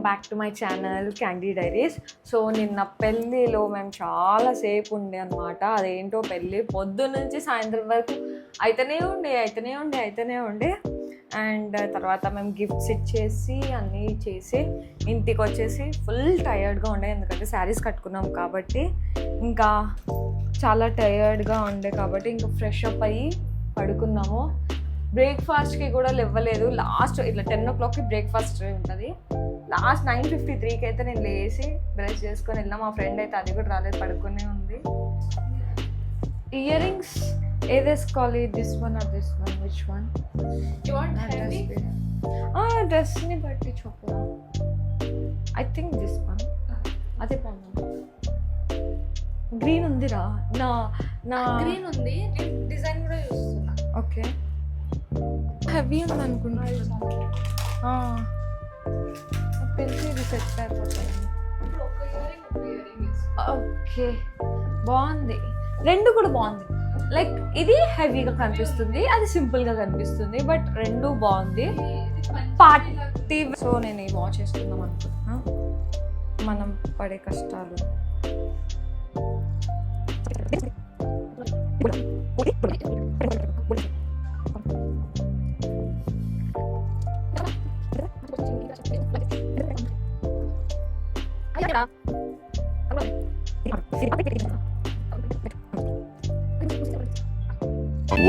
Back to my channel candy diaries. So నిన్న పెళ్ళిలో మేము చాలాసేపు ఉండే అనమాట. అదేంటో పెళ్ళి పొద్దున్న నుంచి సాయంత్రం వరకు అయితేనే ఉండే అండ్ తర్వాత మేము గిఫ్ట్స్ ఇచ్చేసి అన్నీ చేసి ఇంటికి వచ్చేసి ఫుల్ టయర్డ్గా ఉండే, ఎందుకంటే శారీస్ కట్టుకున్నాం కాబట్టి ఇంకా చాలా టయర్డ్గా ఉండే కాబట్టి ఇంకా ఫ్రెష్ అప్ అయ్యి పడుకున్నాము. బ్రేక్ఫాస్ట్కి కూడా లేవలేదు. లాస్ట్ ఇట్లా 10 o'clockకి బ్రేక్ఫాస్ట్ ఉంటుంది. లాస్ట్ 9:53కి అయితే నేను లేచి బ్రష్ చేసుకొని వెళ్ళాం. మా ఫ్రెండ్ అయితే అది కూడా రాలేదు, పడుకునే ఉంది. ఇయర్ రింగ్స్ ఏది వేసుకోవాలి? This one or this one? Which one? డ్రెస్ని బట్టి చెప్పు. I think this one. అదే బాగుంది. గ్రీన్ ఉందిరా, నా గ్రీన్ ఉంది. డిజైన్ కూడా చూస్తున్నా. ఓకే, హెవీ ఉంది అనుకుంటున్నాను. తెలిసి ఇది సెట్ అయిపోతుంది. ఓకే, బాగుంది. రెండు కూడా బాగుంది. లైక్ ఇది హెవీగా కనిపిస్తుంది, అది సింపుల్గా కనిపిస్తుంది, బట్ రెండు బాగుంది. పార్టీ. సో నేను ఈ వాచ్ చేసుకుందాం అనుకుంటున్నా. మనం పడే కష్టాలు.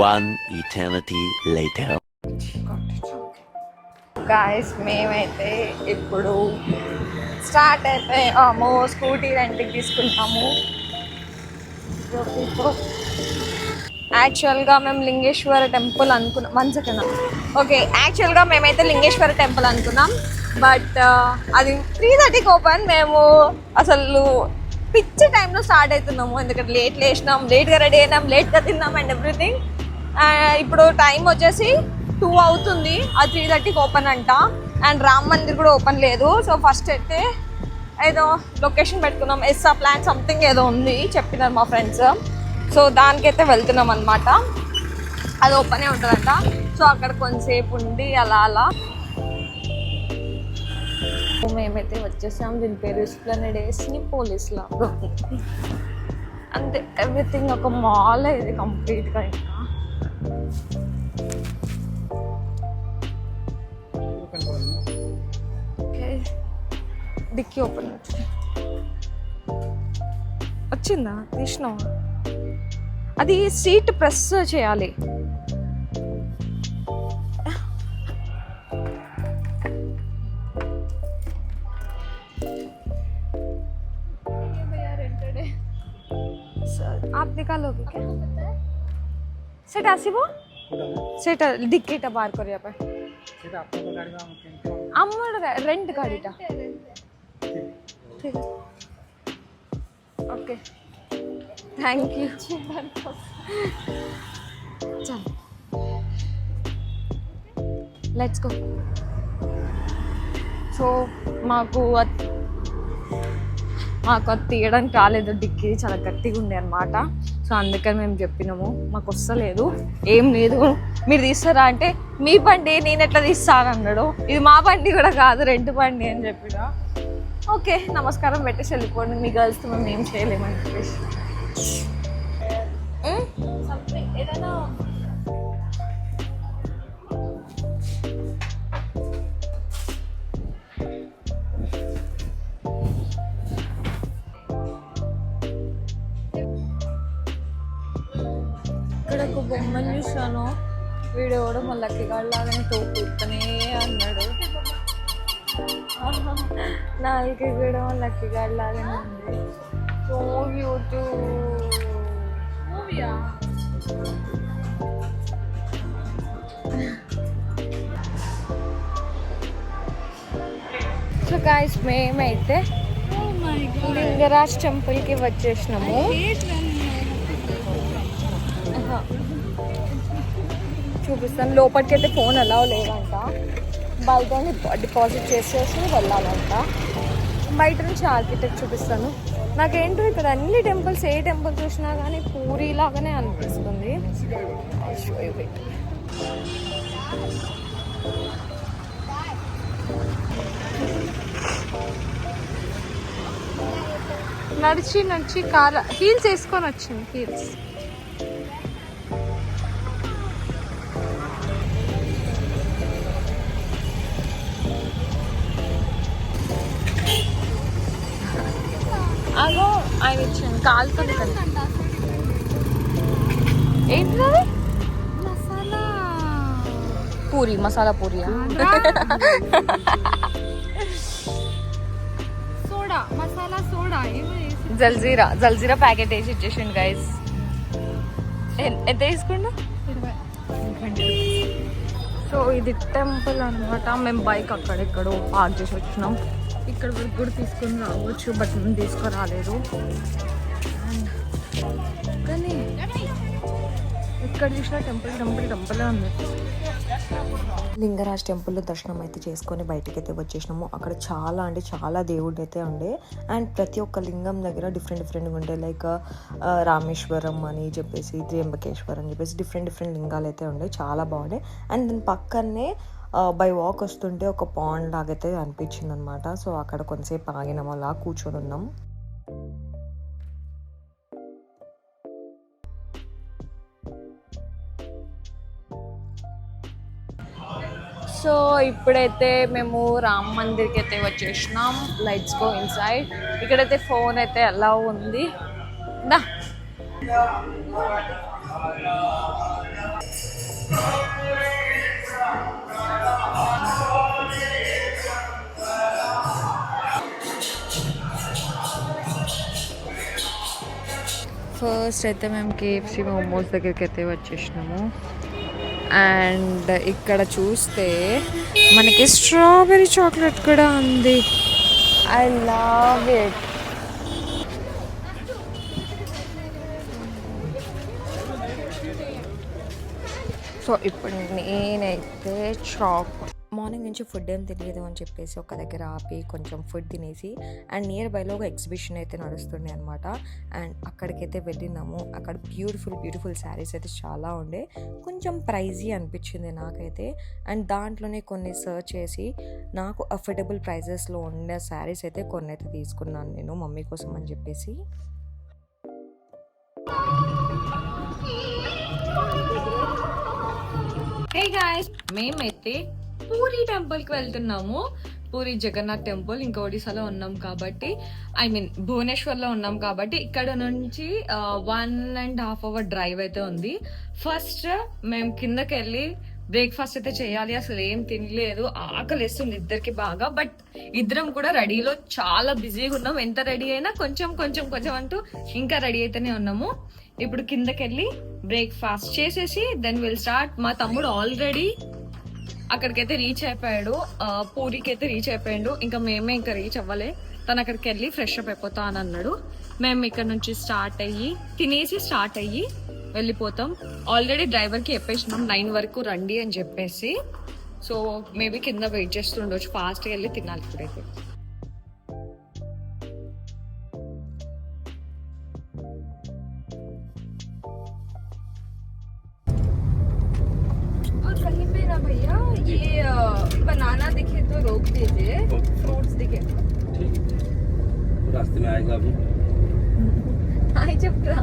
One eternity later. గాయస్, మేమైతే ఇప్పుడు స్టార్ట్ అయిపోయాము. స్కూటీ రెంట్కి తీసుకుంటాము. యాక్చువల్గా మేము లింగేశ్వర టెంపుల్ అనుకున్నాం. 1 second. ఓకే, యాక్చువల్గా మేమైతే లింగేశ్వర టెంపుల్ అనుకున్నాం, బట్ అది 3:30కి ఓపెన్. మేము అసలు పిచ్చి టైంలో స్టార్ట్ అవుతున్నాము, ఎందుకంటే లేట్ లేచినాం, లేట్గా రెడీ అయినాం, లేట్గా తిన్నాం అండ్ ఎవ్రీథింగ్. ఇప్పుడు టైం వచ్చేసి 2 అవుతుంది. అది 3:30కి ఓపెన్ అంట. అండ్ రామ్ మందిర్ కూడా ఓపెన్ లేదు. సో ఫస్ట్ అయితే ఏదో లొకేషన్ పెట్టుకున్నాం, ఎస్ఆ ప్లాన్ సంథింగ్ ఏదో ఉంది చెప్పినారు మా ఫ్రెండ్స్. సో దానికైతే వెళ్తున్నాం అనమాట. అది ఓపెనే ఉంటుందంట. సో అక్కడ కొంతసేపు ఉండి అలా మేమైతే వచ్చేసాం. దీని పేరు ఎస్ప్లనేడ్ పోలీస్ లాగా అంతే. ఎవ్రీథింగ్ ఒక మాల్ ఇది కంప్లీట్గా. ఇంకా ఓకే, డిక్కీ ఓపెన్ వచ్చిందా? తీసినావా? అది సీట్ ప్రెస్ చేయాలి. आप निकालोगे क्या? सेट आसीबो सेट डिक्कीटा बार कर यहाँ पे सेट आपको गाड़ी में अमर रेंट गाड़ीटा. ठीक है, ओके, थैंक यू. चल लेट्स गो. సో మాకు అది తీయడానికి రాలేదు. డిక్కీ చాలా గట్టిగా ఉండే అనమాట. సో అందుకని మేము చెప్పినాము మాకు వస్తలేదు, ఏం లేదు, మీరు తీస్తారా అంటే మీ బండి నేను ఎట్లా తీస్తాను అన్నాడు. ఇది మా బండి కూడా కాదు, రెంట్ బండి అని చెప్పిన. ఓకే, నమస్కారం పెట్టేసి వెళ్ళిపోండి, మీ గర్ల్స్తో మేము ఏం చేయలేమని చెప్పేసి. ఏదైనా ఇక్కడ ఒక బొమ్మను చూసాను. వీడియో కూడా మా లక్కీగాడిలాగానే తోపుతూనే అన్నాడు. నాలుగు కూడా మా లక్కీగాడిలాగానే ఉంది. So cute. సో గాయ్స్, మేమైతే లింగరాజ్ టెంపుల్కి వచ్చేసినాము. చూపిస్తాను. లోపలికి అయితే ఫోన్ అలా లేదంట, బయట డిపాజిట్ చేసేసి వెళ్ళాలంట. బయట నుంచి ఆర్కిటెక్ట్ చూపిస్తాను. నాకేంటో ఇక్కడ అన్ని టెంపుల్స్, ఏ టెంపుల్ చూసినా కానీ పూరి లాగానే అనిపిస్తుంది. నడిచి నడిచి కాల హీల్స్ వేసుకొని వచ్చింది. హీల్స్ అగో ఆయన ఇచ్చాను కాలుతుంది కదా. ఏంటి masala puri, masala puri, soda, masala soda jaljeera packet వేసి ఇచ్చేసిండు గైస్. ఎంత తీసుకుంటా? 20. సో ఇది టెంపుల్ అనమాట. మేము బైక్ అక్కడెక్కడో పార్క్ చేసి వచ్చినాం. ఇక్కడ వరకు కూడా తీసుకొని రావచ్చు, బట్ మేము తీసుకురాలేదు. కానీ ఇక్కడ చూసిన టెంపుల్ ఉంది. లింగరాజ్ టెంపుల్లో దర్శనం అయితే చేసుకొని బయటికి అయితే వచ్చేసినాము. అక్కడ చాలా అంటే చాలా దేవుడు అయితే ఉండే. అండ్ ప్రతి ఒక్క లింగం దగ్గర డిఫరెంట్గా ఉండే. లైక్ రామేశ్వరం అని చెప్పేసి, త్ర్యంబకేశ్వరం అని చెప్పేసి డిఫరెంట్ లింగాలు అయితే ఉండే. చాలా బాగుండే. అండ్ దాని పక్కనే బై వాక్ వస్తుంటే ఒక పాండ్ లాగైతే అనిపించింది అనమాట. సో అక్కడ కొంతసేపు ఆగినాం, అలా కూర్చొని ఉన్నాం. సో ఇప్పుడైతే మేము రామ్ మందిర్కి అయితే వచ్చేసినాం. Let's go inside. ఇక్కడైతే ఫోన్ అయితే ఎలా ఉంది దా. ఫస్ట్ అయితే మేము కేఎఫ్సి మోమోస్ దగ్గరికి అయితే వచ్చేసినాము. అండ్ ఇక్కడ చూస్తే మనకి స్ట్రాబెరీ చాక్లెట్ కూడా ఉంది. I love it. సో ఇప్పుడు నేనైతే మార్నింగ్ నుంచి ఫుడ్ ఏం తెలియదు అని చెప్పేసి ఒక దగ్గర ఆపి కొంచెం ఫుడ్ తినేసి, అండ్ నియర్ బైలో ఒక ఎగ్జిబిషన్ అయితే నడుస్తుండే అనమాట. అండ్ అక్కడికైతే వెళ్ళినాము. అక్కడ బ్యూటిఫుల్ శారీస్ అయితే చాలా ఉండే. కొంచెం ప్రైజీ అనిపించింది నాకైతే. అండ్ దాంట్లోనే కొన్ని సర్చ్ చేసి నాకు అఫోర్డబుల్ ప్రైజెస్లో ఉండే శారీస్ అయితే కొన్ని అయితే తీసుకున్నాను నేను మమ్మీ కోసం అని చెప్పేసి. హే గాయ్స్, మేమైతే పూరి టెంపుల్కి వెళ్తున్నాము. పూరి జగన్నాథ్ టెంపుల్. ఇంకా ఒడిశాలో ఉన్నాం కాబట్టి, భువనేశ్వర్లో ఉన్నాం కాబట్టి ఇక్కడ నుంచి 1.5 hour డ్రైవ్ అయితే ఉంది. ఫస్ట్ మేము కిందకి వెళ్ళి బ్రేక్ఫాస్ట్ అయితే చేయాలి. అసలు ఏం తినలేదు, ఆకలి వేస్తుంది ఇద్దరికి బాగా. బట్ ఇద్దరం కూడా రెడీలో చాలా బిజీగా ఉన్నాం. ఎంత రెడీ అయినా కొంచెం అంటూ ఇంకా రెడీ అయితేనే ఉన్నాము. ఇప్పుడు కిందకి వెళ్ళి బ్రేక్ఫాస్ట్ చేసేసి దెన్ విల్ స్టార్ట్. మా తమ్ముడు ఆల్రెడీ అక్కడికైతే రీచ్ అయిపోయాడు, పూరికి అయితే రీచ్ అయిపోయాడు. ఇంకా మేమే ఇంకా రీచ్ అవ్వలే. తను అక్కడికి వెళ్ళి ఫ్రెష్ అప్ అయిపోతా అని అన్నాడు. మేము ఇక్కడ నుంచి తినేసి స్టార్ట్ అయ్యి వెళ్ళిపోతాం. ఆల్రెడీ డ్రైవర్కి చెప్పేసినాం 9 వరకు రండి అని చెప్పేసి. సో మేబీ కింద వెయిట్ చేస్తుండొచ్చు. ఫాస్ట్గా వెళ్ళి తినాలి ఇప్పుడైతే. भैया ये बनाना दिखे तो रोक दीजिए, फ्रूट्स दिखे रास्ते में आएगा अभी. हाय चप्रा.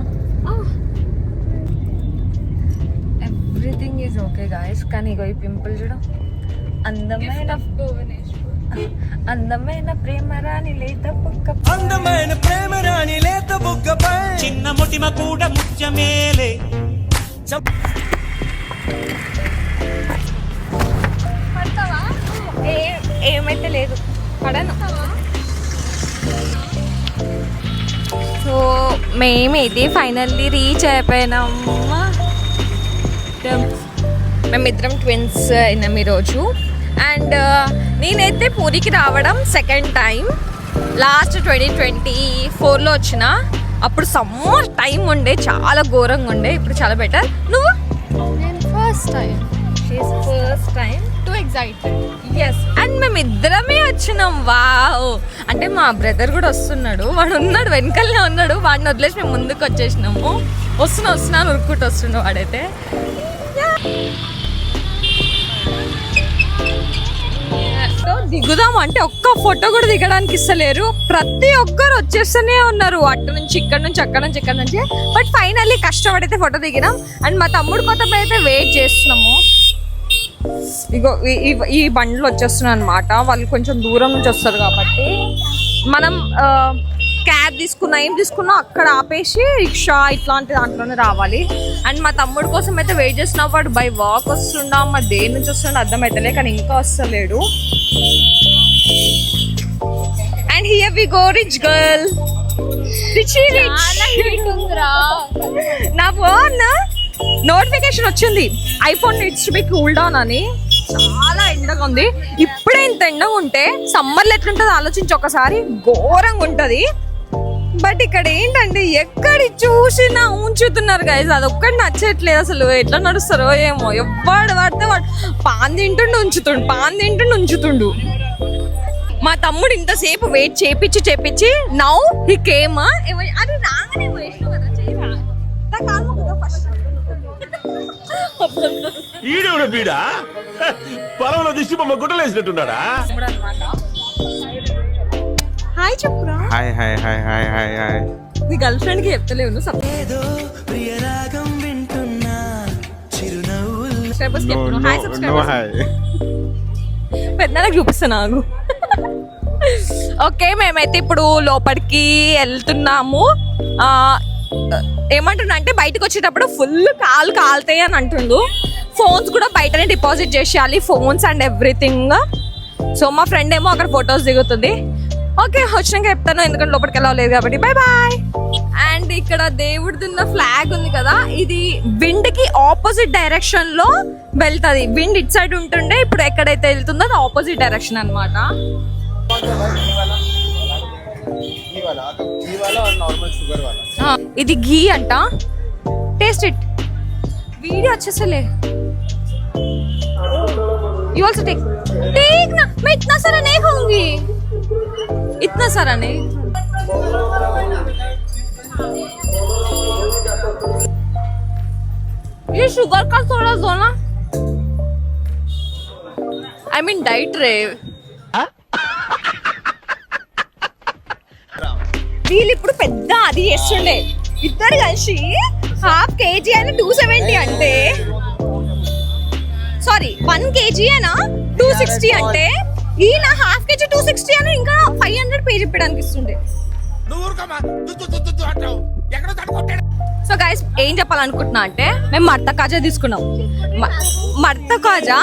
Everything is okay guys. కానీ ఇగో ఈ పింపుల్ చూడ. అందమైన ప్రేమ రాణి లేత బుగ్గపై చిన్న ముటిమ కూడా ముత్యమేలే. ఏమైతే లేదు, పడను. సో మేమైతే ఫైనల్లీ రీచ్ అయిపోయినామా. మేమిద్దరం ట్విన్స్ అయినాం ఈరోజు. అండ్ నేనైతే పూరికి రావడం సెకండ్ టైం. లాస్ట్ 2024లో వచ్చిన. అప్పుడు సమ్మర్ టైం ఉండే, చాలా ఘోరంగా ఉండే. ఇప్పుడు చాలా బెటర్. నువ్వు? First time. First time. Too excited. Yes. And మేము ఇద్దరమే వచ్చినాం. వావ్. అంటే మా బ్రదర్ కూడా వస్తున్నాడు. వాడు ఉన్నాడు, వెనకాలనే ఉన్నాడు. వాడిని వదిలేసి మేము ముందుకు వచ్చేసినాము. వస్తున్నాను ఉరుక్కుంటూ వస్తున్నాడు వాడైతే. ఫోటో దిగుదాం అంటే ఒక్క ఫోటో కూడా దిగడానికి ఇస్తలేరు. ప్రతి ఒక్కరు వచ్చేస్తూనే ఉన్నారు, అటు నుంచి ఇక్కడ నుంచి అక్కడ నుంచి ఇక్కడ నుంచి. బట్ ఫైనల్లీ కష్టపడితే ఫోటో దిగినాం. అండ్ మా తమ్ముడు కోసం అయితే వెయిట్ చేస్తున్నాము. ఇగో ఈ బండ్లు వచ్చేస్తున్నాయి అనమాట. వాళ్ళు కొంచెం దూరం నుంచి వస్తారు కాబట్టి మనం క్యాబ్ తీసుకున్నా ఏం తీసుకున్నా అక్కడ ఆపేసి రిక్షా ఇట్లాంటి దాంట్లోనే రావాలి. అండ్ మా తమ్ముడు కోసం అయితే వెయిట్ చేస్తున్నా. వాడు బై వాక్ వస్తుండా మరి దేని నుంచి వస్తుండో అర్థమవుతలే, కానీ ఇంకా వస్తలేడు. And here we go rich girl. నా ఫోన్ నోటిఫికేషన్ వచ్చింది, iPhone needs to be cool down అని. చాలా ఎండగా ఉంది. ఇప్పుడే ఇంత ఎండగా ఉంటే సమ్మర్లో ఎట్లుంటుందో ఆలోచించి ఒకసారి, ఘోరంగా ఉంటుంది. బట్ ఇక్కడ ఏంటంటే ఎక్కడి చూసినా ఉంచుతున్నారు గైస్, అదొక్కటి నచ్చట్లేదు అసలు. ఎట్లా నడుస్తారో ఏమో, ఎవ్వడు పడితే వాడు పాన్ తింటుండు ఉంచుతుండు. మా తమ్ముడు ఇంతసేపు వెయిట్ చేపించి నౌ హీ కేమ్. అది రాగానే ఈడెవడ బీడా పొలంలో దిష్టి బొమ్మ గుట్టలేసినట్టున్నాడా? హాయ్ చెప్పురా. Hi hi hi hi hi hi. నీ గర్ల్ ఫ్రెండ్ కి చెప్తలేవు నువ్వు. పెద్దలకు చూపిస్తున్నాను. ఓకే, మేమైతే ఇప్పుడు లోపలికి వెళ్తున్నాము. ఏమంటున్నా అంటే బయటకు వచ్చేటప్పుడు ఫుల్ కాలుతాయి అని అంటుండు. ఫోన్స్ కూడా బయటనే డిపాజిట్ చేసేయాలి, ఫోన్స్ అండ్ ఎవ్రీథింగ్. సో మా ఫ్రెండ్ ఏమో అక్కడ ఫొటోస్ దిగుతుంది. ఓకే, వచ్చినాక చెప్తాను, ఎందుకంటే లోపలికి వెళ్ళలేదు కాబట్టి. Bye bye. అండ్ ఇక్కడ దేవుడిదున్న ఫ్లాగ్ ఉంది కదా, ఇది విండ్ కి ఆపోజిట్ డైరెక్షన్ లో వెళ్తుంది. విండ్ ఇట్ సైడ్ ఉంటుండే, ఇప్పుడు ఎక్కడైతే వెళ్తుందో అది ఆపోజిట్ డైరెక్షన్ అనమాట. ఇది ఘీ అంట. Taste it. వీడియో వచ్చేసలే. यू ऑल्सो टेक ना, मैं इतना सारा नहीं खाऊंगी, इतना सारा नहीं. ये शुगर का थोड़ा दो ना. आई मीन डाइट रे. వీళ్ళు ఇప్పుడు పెద్ద అది చేస్తుండే. ఇద్దరు కలిసి ½ kg అని 270 అంటే, సారీ 1 kg అయినా 260 అంటే, ఈయన ½ kg 260 అని ఇంకా 500 పే చెప్పడానికి ఇస్తుండే. సో గైస్ ఏం చెప్పాలనుకుంటున్నా అంటే, మేము మర్త కాజా తీసుకున్నాం. మర్త కాజా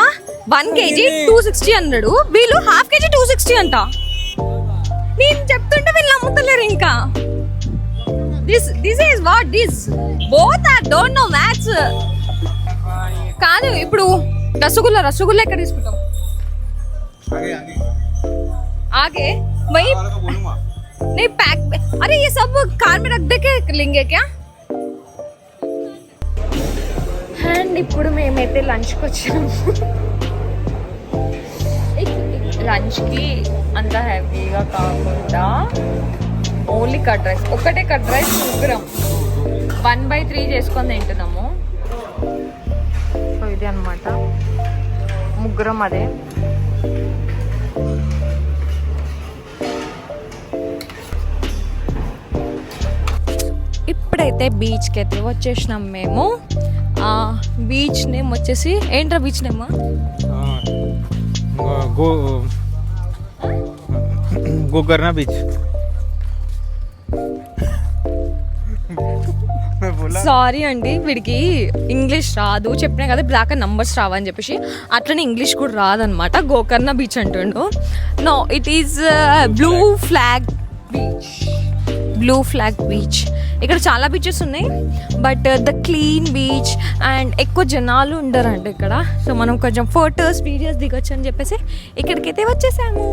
1 kg 260 అన్నాడు, వీళ్ళు ½ kg 260 అంట. నేను చెప్తుంటే వీళ్ళు నమ్ముతలేరు ఇంకా. This is what this both are don't know maths. కాదు ఇప్పుడు రసగుల్లా ఎక్కడ తీసుకుంటాం? आगे वही नहीं पैक. अरे ये सब कार में रख दे के लेंगे क्या? అండ్ ఇప్పుడు మేమైతే లంచ్కి వచ్చాము. లంచ్కి అంత హెవీగా కాకుండా ఓన్లీ కట్ రైస్, ఒకటే కట్ రైస్ ముగ్గురం 1/3 చేసుకొని తింటున్నాము. సో ఇది అనమాట ముగ్గురం అదే. ఇప్పుడైతే బీచ్కి అయితే వచ్చేసినాం మేము. బీచ్ నేమ్ వచ్చేసి ఏంట్రా beach name? Gokarna beach. Sorry అండి, వీడికి ఇంగ్లీష్ రాదు. చెప్పినా కదా బ్లాక్ నంబర్స్ రావని చెప్పేసి, అట్లనే ఇంగ్లీష్ కూడా రాదనమాట. గోకర్ణ బీచ్ అంటుండు. No, it is blue flag beach. ఇక్కడ చాలా బీచెస్ ఉన్నాయి, but the clean beach and ఎక్కువ జనాలు ఉండరంట ఇక్కడ. సో మనం కొంచెం ఫోటోస్ వీడియోస్ దిగొచ్చు అని చెప్పేసి ఇక్కడికైతే వచ్చేసాము.